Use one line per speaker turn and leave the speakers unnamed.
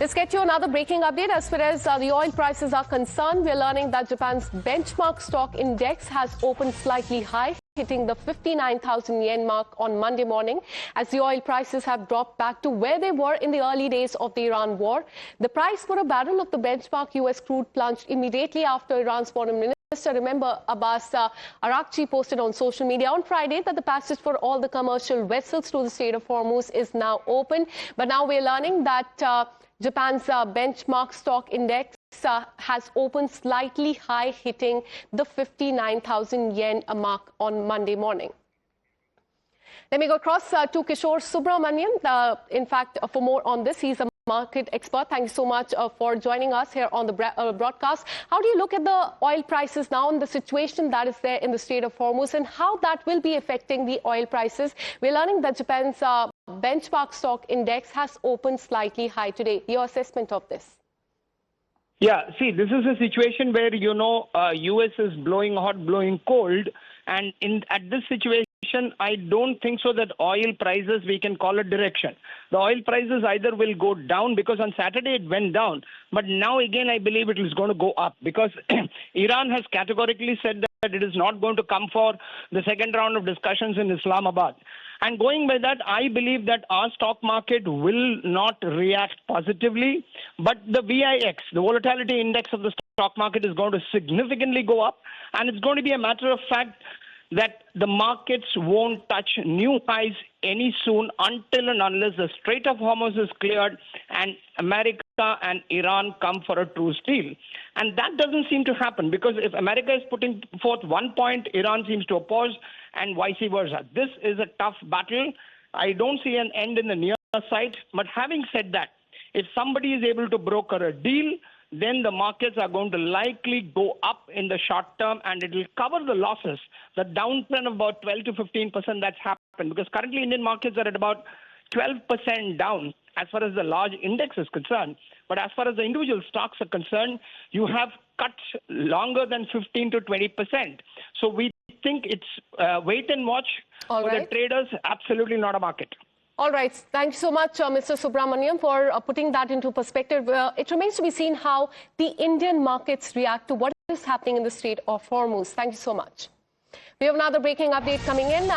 Let's get you another breaking update. As far as the oil prices are concerned, we're learning that Japan's benchmark stock index has opened slightly high, hitting the 59,000 yen mark on Monday morning, as the oil prices have dropped back to where they were in the early days of the Iran war. The price for a barrel of the benchmark US crude plunged immediately after Iran's foreign minister, remember, Abbas Araghchi, posted on social media on Friday that the passage for all the commercial vessels through the Strait of Hormuz is now open. But now we're learning that Japan's benchmark stock index has opened slightly high, hitting the 59,000 yen mark on Monday morning. Let me go across to Kishore Subramanian. In fact, for more on this, he's a market expert. Thank you so much for joining us here on the broadcast. How do you look at the oil prices now and the situation that is there in the Strait of Hormuz, and how that will be affecting the oil prices? We're learning that Japan's benchmark stock index has opened slightly high today. Your assessment of this?
Yeah, see, this is a situation where, US is blowing hot, blowing cold. And at this situation, I don't think so that oil prices, we can call it direction. The oil prices either will go down, because on Saturday it went down. But now again, I believe it is going to go up, because Iran has categorically said that it is not going to come for the second round of discussions in Islamabad. And going by that, I believe that our stock market will not react positively, but the VIX, the volatility index of the stock market, is going to significantly go up. And it's going to be a matter of fact that the markets won't touch new highs any soon until and unless the Strait of Hormuz is cleared and America and Iran come for a truce deal. And that doesn't seem to happen, because if America is putting forth one point, Iran seems to oppose, and vice versa. This is a tough battle. I don't see an end in the near sight. But having said that, if somebody is able to broker a deal, then the markets are going to likely go up in the short term, and it will cover the losses, the downtrend of about 12 to 15% that's happened. Because currently Indian markets are at about 12% down as far as the large index is concerned. But as far as the individual stocks are concerned, you have cuts longer than 15 to 20%. So we think it's wait and watch. For the traders, absolutely not a market.
All right. Thank you so much, Mr. Subramanian, for putting that into perspective. It remains to be seen how the Indian markets react to what is happening in the Strait of Hormuz. Thank you so much. We have another breaking update coming in.